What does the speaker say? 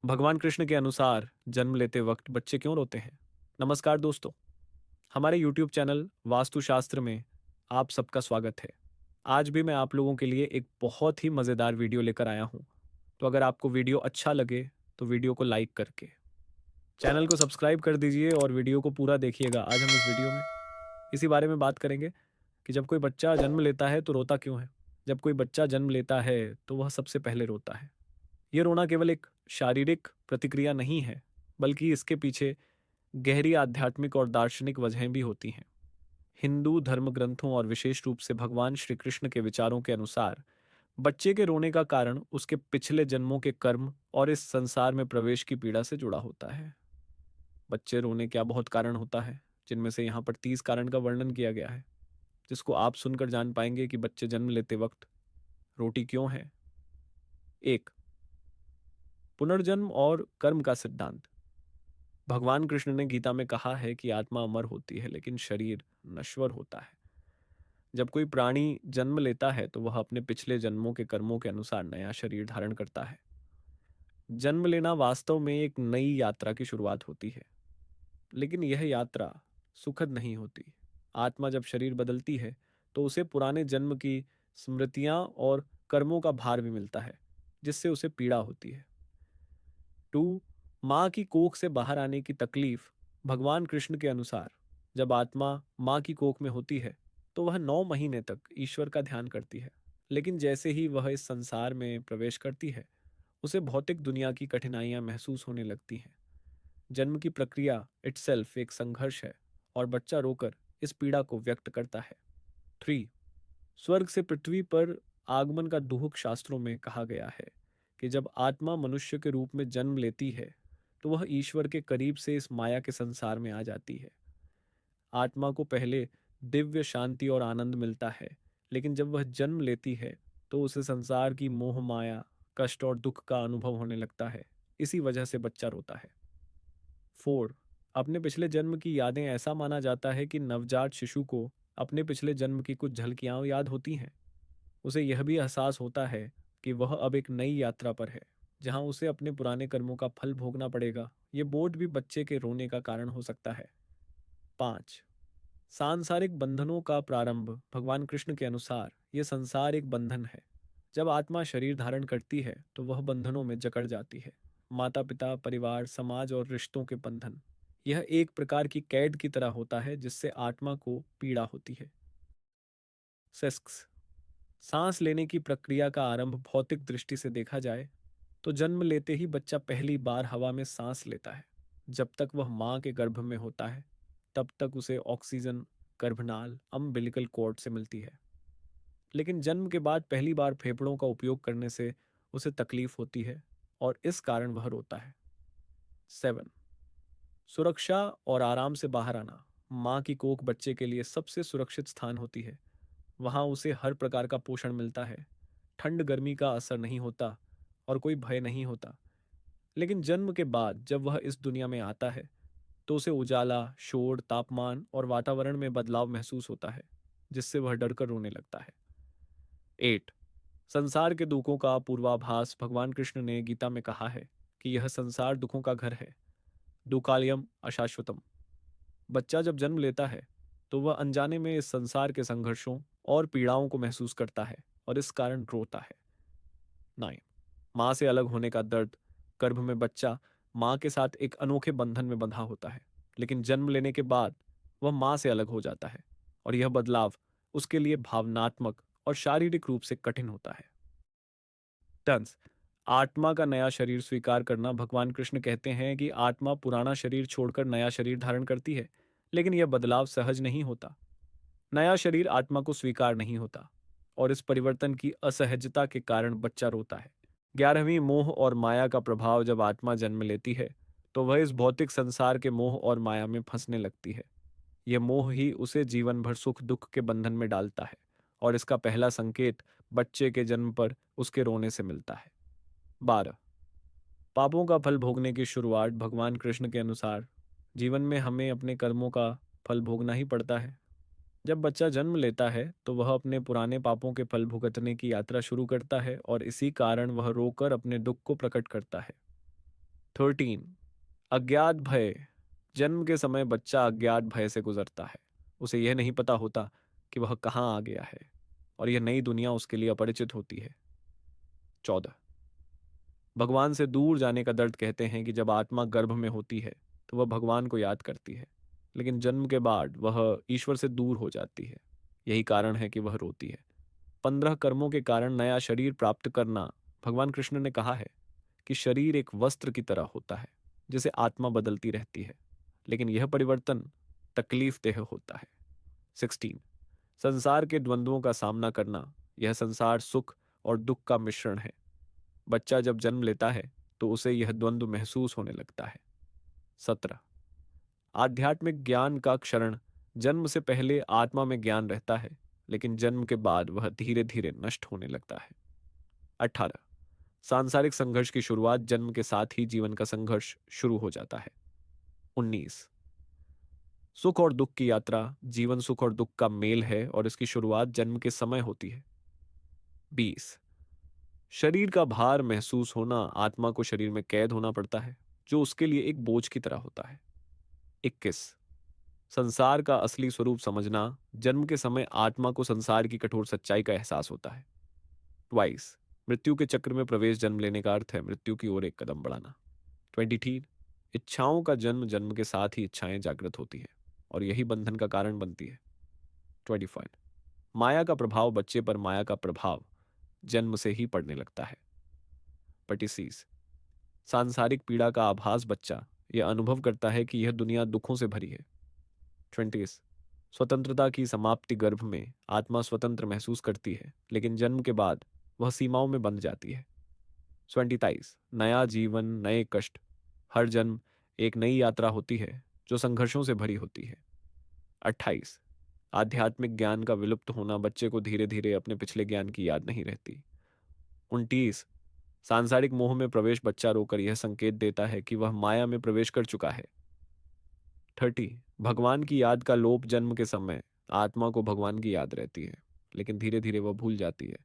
भगवान कृष्ण के अनुसार जन्म लेते वक्त बच्चे क्यों रोते हैं? नमस्कार दोस्तों, हमारे यूट्यूब चैनल वास्तुशास्त्र में आप सबका स्वागत है। आज भी मैं आप लोगों के लिए एक बहुत ही मज़ेदार वीडियो लेकर आया हूँ। तो अगर आपको वीडियो अच्छा लगे तो वीडियो को लाइक करके चैनल को सब्सक्राइब कर दीजिए और वीडियो को पूरा देखिएगा। आज हम इस वीडियो में इसी बारे में बात करेंगे कि जब कोई बच्चा जन्म लेता है तो रोता क्यों है। जब कोई बच्चा जन्म लेता है तो वह सबसे पहले रोता है। ये रोना केवल एक शारीरिक प्रतिक्रिया नहीं है, बल्कि इसके पीछे गहरी आध्यात्मिक और दार्शनिक वजहें भी होती हैं। हिंदू धर्म ग्रंथों और विशेष रूप से भगवान श्री कृष्ण के विचारों के अनुसार बच्चे के रोने का कारण उसके पिछले जन्मों के कर्म और इस संसार में प्रवेश की पीड़ा से जुड़ा होता है। बच्चे रोने क्या बहुत कारण होता है, जिनमें से यहाँ पर 30 कारण का वर्णन किया गया है, जिसको आप सुनकर जान पाएंगे कि बच्चे जन्म लेते वक्त रोटी क्यों है। एक, पुनर्जन्म और कर्म का सिद्धांत। भगवान कृष्ण ने गीता में कहा है कि आत्मा अमर होती है लेकिन शरीर नश्वर होता है। जब कोई प्राणी जन्म लेता है तो वह अपने पिछले जन्मों के कर्मों के अनुसार नया शरीर धारण करता है। जन्म लेना वास्तव में एक नई यात्रा की शुरुआत होती है, लेकिन यह यात्रा सुखद नहीं होती। आत्मा जब शरीर बदलती है तो उसे पुराने जन्म की स्मृतियां और कर्मों का भार भी मिलता है, जिससे उसे पीड़ा होती है। टू, माँ की कोख से बाहर आने की तकलीफ। भगवान कृष्ण के अनुसार जब आत्मा माँ की कोख में होती है तो वह 9 महीने तक ईश्वर का ध्यान करती है, लेकिन जैसे ही वह इस संसार में प्रवेश करती है उसे भौतिक दुनिया की कठिनाइयां महसूस होने लगती हैं। जन्म की प्रक्रिया इटसेल्फ एक संघर्ष है और बच्चा रोकर इस पीड़ा को व्यक्त करता है। थ्री, स्वर्ग से पृथ्वी पर आगमन का दुहुक शास्त्रों में कहा गया है कि जब आत्मा मनुष्य के रूप में जन्म लेती है तो वह ईश्वर के करीब से इस माया के संसार में आ जाती है। आत्मा को पहले दिव्य शांति और आनंद मिलता है, लेकिन जब वह जन्म लेती है तो उसे संसार की मोह माया, कष्ट और दुख का अनुभव होने लगता है। इसी वजह से बच्चा रोता है। फोर, अपने पिछले जन्म की यादें। ऐसा माना जाता है कि नवजात शिशु को अपने पिछले जन्म की कुछ झलकियां याद होती हैं। उसे यह भी एहसास होता है कि वह अब एक नई यात्रा पर है, जहां उसे अपने पुराने कर्मों का फल भोगना पड़ेगा। ये बोझ भी बच्चे के रोने का कारण हो सकता है। 5, सांसारिक बंधनों का प्रारंभ। भगवान कृष्ण के अनुसार यह संसार एक बंधन है। जब आत्मा शरीर धारण करती है तो वह बंधनों में जकड़ जाती है। माता पिता, परिवार, समाज और रिश्तों के बंधन। यह एक प्रकार की कैद की तरह होता है जिससे आत्मा को पीड़ा होती है। 6, सांस लेने की प्रक्रिया का आरंभ। भौतिक दृष्टि से देखा जाए तो जन्म लेते ही बच्चा पहली बार हवा में सांस लेता है। जब तक वह माँ के गर्भ में होता है तब तक उसे ऑक्सीजन गर्भनाल अम्बिलिकल कॉर्ड से मिलती है, लेकिन जन्म के बाद पहली बार फेफड़ों का उपयोग करने से उसे तकलीफ होती है और इस कारण वह रोता है। 7, सुरक्षा और आराम से बाहर आना। माँ की कोख बच्चे के लिए सबसे सुरक्षित स्थान होती है। वहाँ उसे हर प्रकार का पोषण मिलता है, ठंड गर्मी का असर नहीं होता और कोई भय नहीं होता। लेकिन जन्म के बाद जब वह इस दुनिया में आता है तो उसे उजाला, शोर, तापमान और वातावरण में बदलाव महसूस होता है, जिससे वह डरकर रोने लगता है। 8, संसार के दुखों का पूर्वाभास। भगवान कृष्ण ने गीता में कहा है कि यह संसार दुखों का घर है। दुकालयम अशाश्वतम। बच्चा जब जन्म लेता है तो वह अनजाने में इस संसार के संघर्षों और पीड़ाओं को महसूस करता है और इस कारण रोता है। 9, माँ से अलग होने का दर्द। गर्भ में बच्चा माँ के साथ एक अनोखे बंधन में बंधा होता है, लेकिन जन्म लेने के बाद वह माँ से अलग हो जाता है और यह बदलाव उसके लिए भावनात्मक और शारीरिक रूप से कठिन होता है। 10, आत्मा का नया शरीर स्वीकार करना। भगवान कृष्ण कहते हैं कि आत्मा पुराना शरीर छोड़कर नया शरीर धारण करती है, लेकिन यह बदलाव सहज नहीं होता। नया शरीर आत्मा को स्वीकार नहीं होता और इस परिवर्तन की असहजता के कारण बच्चा रोता है। 11वीं, मोह और माया का प्रभाव। जब आत्मा जन्म लेती है तो वह इस भौतिक संसार के मोह और माया में फंसने लगती है। यह मोह ही उसे जीवन भर सुख दुख के बंधन में डालता है और इसका पहला संकेत बच्चे के जन्म पर उसके रोने से मिलता है। 12, पापों का फल भोगने की शुरुआत। भगवान कृष्ण के अनुसार जीवन में हमें अपने कर्मों का फल भोगना ही पड़ता है। जब बच्चा जन्म लेता है तो वह अपने पुराने पापों के फल भुगतने की यात्रा शुरू करता है और इसी कारण वह रोकर अपने दुख को प्रकट करता है। 13, अज्ञात भय। जन्म के समय बच्चा अज्ञात भय से गुजरता है। उसे यह नहीं पता होता कि वह कहाँ आ गया है और यह नई दुनिया उसके लिए अपरिचित होती है। 14, भगवान से दूर जाने का दर्द कहते हैं कि जब आत्मा गर्भ में होती है तो वह भगवान को याद करती है, लेकिन जन्म के बाद वह ईश्वर से दूर हो जाती है। यही कारण है कि वह रोती है। 15 कर्मों के कारण नया शरीर प्राप्त करना। भगवान कृष्ण ने कहा है कि शरीर एक वस्त्र की तरह होता है जिसे आत्मा बदलती रहती है, लेकिन यह परिवर्तन तकलीफ देह होता है। 16, संसार के द्वंद्वों का सामना करना। यह संसार सुख और दुख का मिश्रण है। बच्चा जब जन्म लेता है तो उसे यह द्वंद्व महसूस होने लगता है। 17, आध्यात्मिक ज्ञान का क्षरण। जन्म से पहले आत्मा में ज्ञान रहता है, लेकिन जन्म के बाद वह धीरे धीरे नष्ट होने लगता है। 18, सांसारिक संघर्ष की शुरुआत। जन्म के साथ ही जीवन का संघर्ष शुरू हो जाता है। 19, सुख और दुख की यात्रा। जीवन सुख और दुख का मेल है और इसकी शुरुआत जन्म के समय होती है। 20, शरीर का भार महसूस होना। आत्मा को शरीर में कैद होना पड़ता है जो उसके लिए एक बोझ की तरह होता है। 21, संसार का असली स्वरूप समझना। जन्म के समय आत्मा को संसार की कठोर सच्चाई का एहसास होता है। 22, मृत्यु के चक्र में प्रवेश। जन्म लेने का अर्थ है मृत्यु की ओर एक कदम बढ़ाना। 23, इच्छाओं का जन्म। जन्म के साथ ही इच्छाएं जागृत होती हैं और यही बंधन का कारण बनती है। 25, माया का प्रभाव। बच्चे पर माया का प्रभाव जन्म से ही पड़ने लगता है। 26, सांसारिक पीड़ा का आभास। बच्चा यह अनुभव करता है कि यह दुनिया दुखों से भरी है। 20, स्वतंत्रता की समाप्ति। गर्भ में आत्मा स्वतंत्र महसूस करती है, लेकिन जन्म के बाद वह सीमाओं में बंध जाती है। 27, नया जीवन, नए कष्ट। हर जन्म एक नई यात्रा होती है जो संघर्षों से भरी होती है। 28, आध्यात्मिक ज्ञान का विलुप्त होना। बच्चे को धीरे धीरे अपने पिछले ज्ञान की याद नहीं रहती। 29, सांसारिक मोह में प्रवेश। बच्चा रोकर यह संकेत देता है कि वह माया में प्रवेश कर चुका है। 30, भगवान की याद का लोप। जन्म के समय आत्मा को भगवान की याद रहती है, लेकिन धीरे धीरे वह भूल जाती है।